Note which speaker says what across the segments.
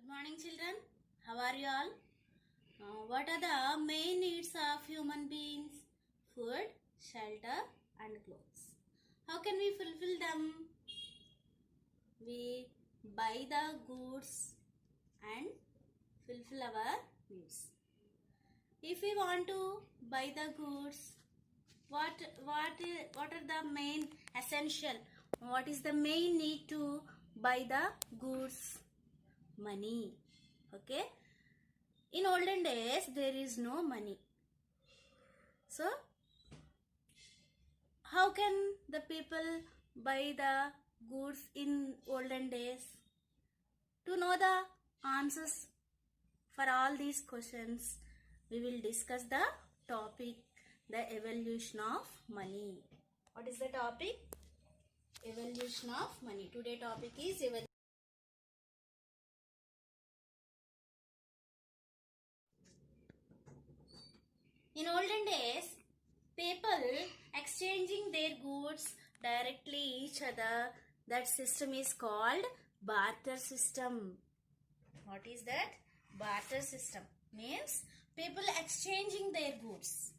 Speaker 1: Morning, children. How are you all? What are the main needs of human beings? Food, shelter, and clothes. How can we fulfill them? We buy the goods and fulfill our needs. If we want to buy the goods, what are the main essential? What is the main need to buy the goods? Money. Okay. In olden days, there is no money. So, how can the people buy the goods in olden days? To know the answers for all these questions, we will discuss the topic, the evolution of money. What is the topic? Evolution of money. Today topic is evolution. In olden days, people exchanging their goods directly each other. That system is called barter system. What is that? Barter system means people exchanging their goods.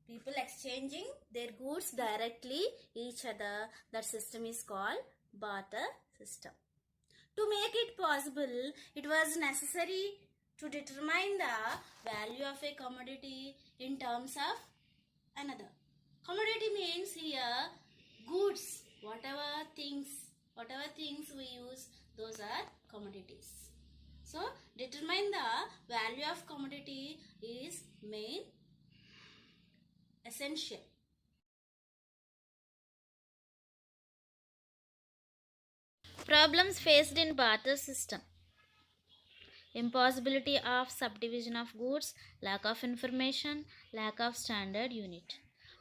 Speaker 1: People exchanging their goods directly each other. That system is called barter system. To make it possible, it was necessary to determine the value of a commodity in terms of another. Commodity means here goods, whatever things we use, those are commodities. So determine the value of commodity is main essential.
Speaker 2: Problems faced in barter system: impossibility of subdivision of goods, lack of information, lack of standard unit.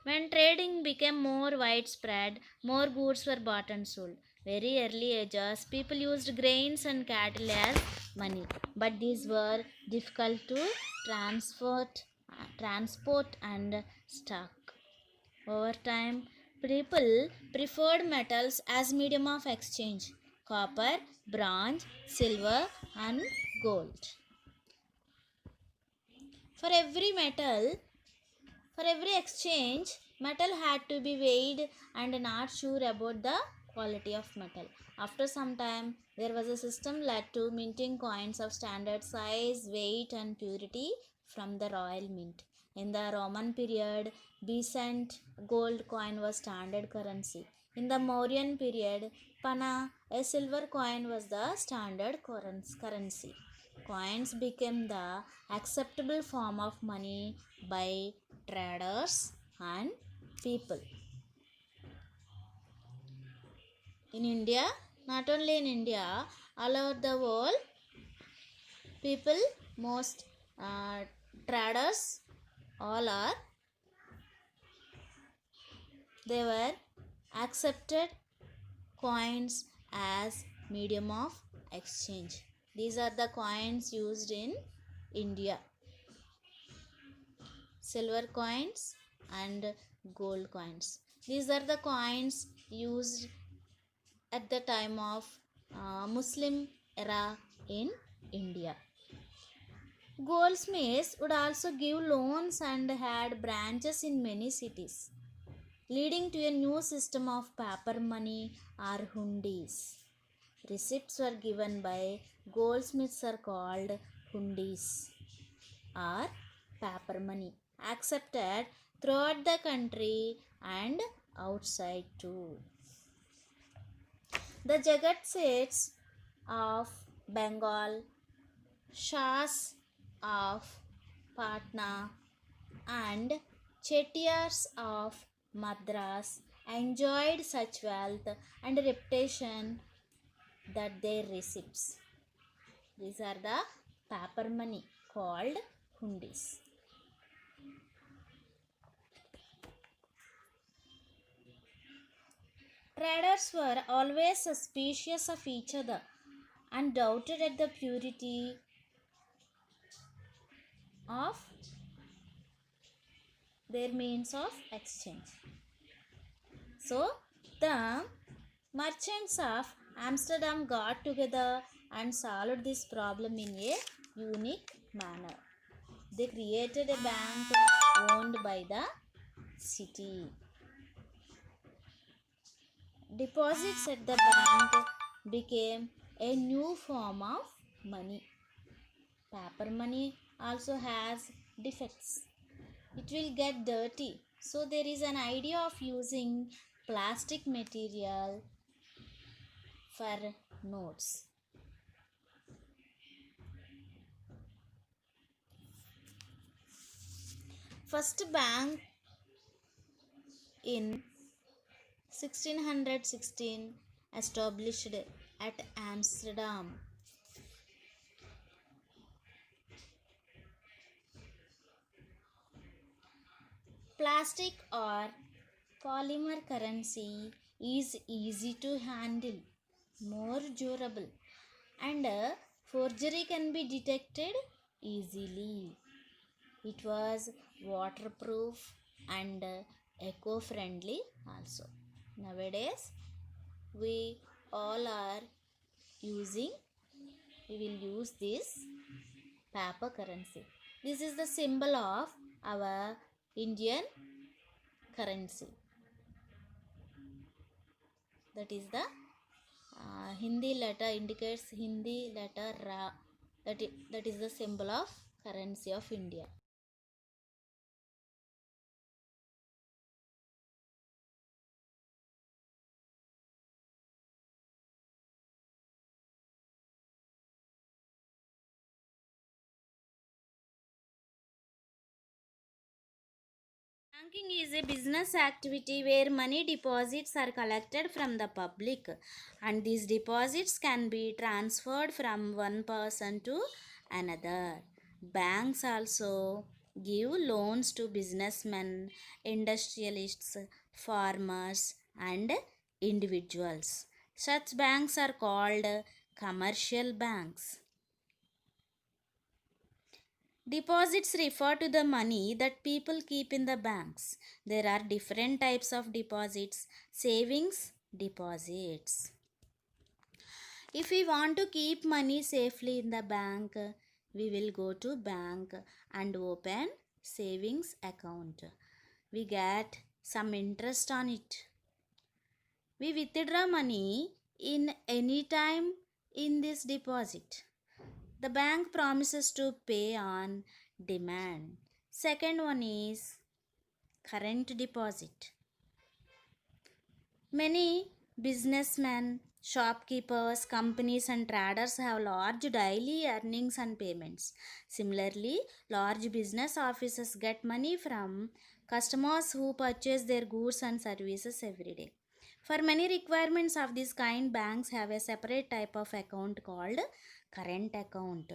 Speaker 2: When trading became more widespread, more goods were bought and sold. Very early ages, people used grains and cattle as money, but these were difficult to transport and stock. Over time, people preferred metals as medium of exchange: copper, bronze, silver, and gold. For every exchange, metal had to be weighed and not sure about the quality of metal. After some time, there was a system led to minting coins of standard size, weight, and purity from the royal mint. In the Roman period, Byzantine gold coin was standard currency. In the Mauryan period, Pana, a silver coin, was the standard currency. Coins became the acceptable form of money by traders and people. In India, not only in India, all over the world, people, most traders, all are, they were accepted coins as medium of exchange. These are the coins used in India: silver coins and gold coins. These are the coins used at the time of Muslim era in India. Goldsmiths would also give loans and had branches in many cities, leading to a new system of paper money or hundis. Receipts were given by goldsmiths are called hundis or paper money, accepted throughout the country and outside too. The Jagat Seths of Bengal, Shahs of Patna, and Chettiars of Madras enjoyed such wealth and reputation that their receipts, these are the paper money called hundis. Traders were always suspicious of each other and doubted at the purity of their means of exchange. So, the merchants of Amsterdam got together and solved this problem in a unique manner. They created a bank owned by the city. Deposits at the bank became a new form of money. Paper money also has defects. It will get dirty. So there is an idea of using plastic material for notes. First bank in 1616 established at Amsterdam. Plastic or polymer currency is easy to handle, more durable, and forgery can be detected easily. It was waterproof and eco-friendly also. Nowadays, we all are using, we will use this paper currency. This is the symbol of our Indian currency. That is the Hindi letter indicates Hindi letter Ra. That is the symbol of currency of India.
Speaker 1: Banking is a business activity where money deposits are collected from the public, and these deposits can be transferred from one person to another. Banks also give loans to businessmen, industrialists, farmers, and individuals. Such banks are called commercial banks. Deposits refer to the money that people keep in the banks. There are different types of deposits. Savings deposits. If we want to keep money safely in the bank, we will go to bank and open savings account. We get some interest on it. We withdraw money in any time in this deposit. The bank promises to pay on demand. Second one is current deposit. Many businessmen, shopkeepers, companies, and traders have large daily earnings and payments. Similarly, large business offices get money from customers who purchase their goods and services every day. For many requirements of this kind, banks have a separate type of account called current account.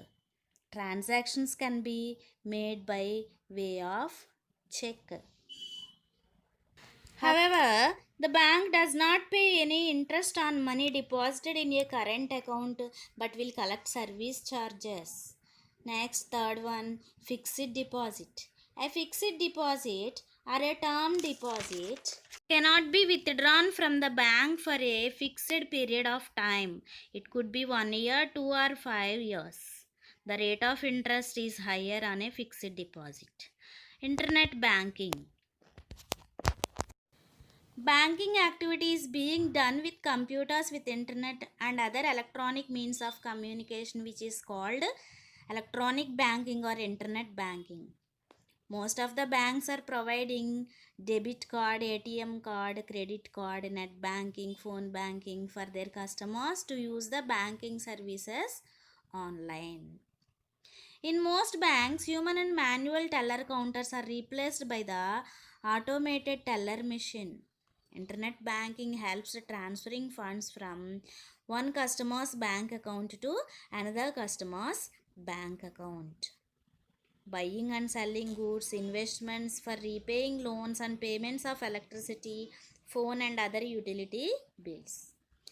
Speaker 1: Transactions can be made by way of check. However, the bank does not pay any interest on money deposited in a current account but will collect service charges. Next, third one, fixed deposit. A fixed deposit or a term deposit cannot be withdrawn from the bank for a fixed period of time. It could be 1 year, 2 or 5 years. The rate of interest is higher on a fixed deposit. Internet banking. Banking activity is being done with computers, with internet and other electronic means of communication, which is called electronic banking or internet banking. Most of the banks are providing debit card, ATM card, credit card, net banking, phone banking for their customers to use the banking services online. In most banks, human and manual teller counters are replaced by the automated teller machine. Internet banking helps transferring funds from one customer's bank account to another customer's bank account. Buying and selling goods, investments for repaying loans, and payments of electricity, phone, and other utility bills.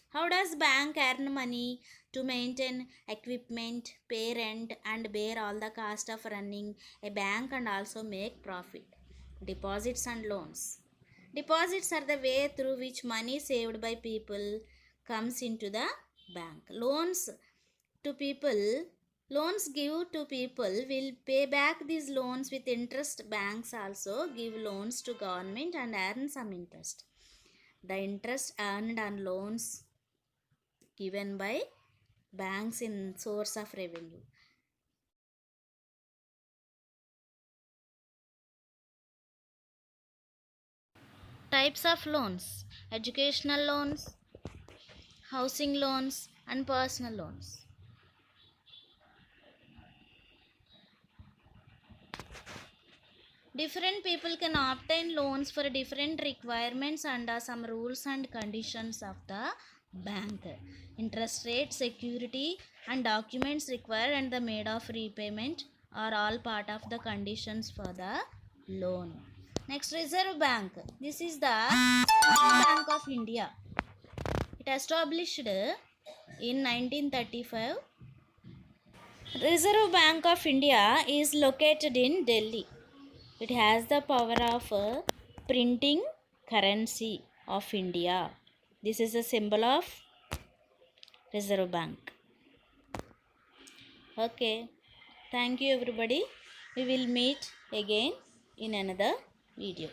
Speaker 1: How does bank earn money? To maintain equipment, pay rent, and bear all the cost of running a bank and also make profit. Deposits and loans. Deposits are the way through which money saved by people comes into the bank. Loans
Speaker 2: to people, loans give to people will pay back these loans with interest. Banks also give loans to government and earn some interest. The interest earned on loans given by banks in source of revenue. Types of loans: educational loans, housing loans, and personal loans. Different people can obtain loans for different requirements under some rules and conditions of the bank. Interest rate, security, and documents required and the mode of repayment are all part of the conditions for the loan. Next, Reserve Bank. This is the Central Bank of India. It established in 1935. Reserve Bank of India is located in Delhi. It has the power of printing currency of India. This is a symbol of Reserve Bank. Okay. Thank you everybody. We will meet again in another video.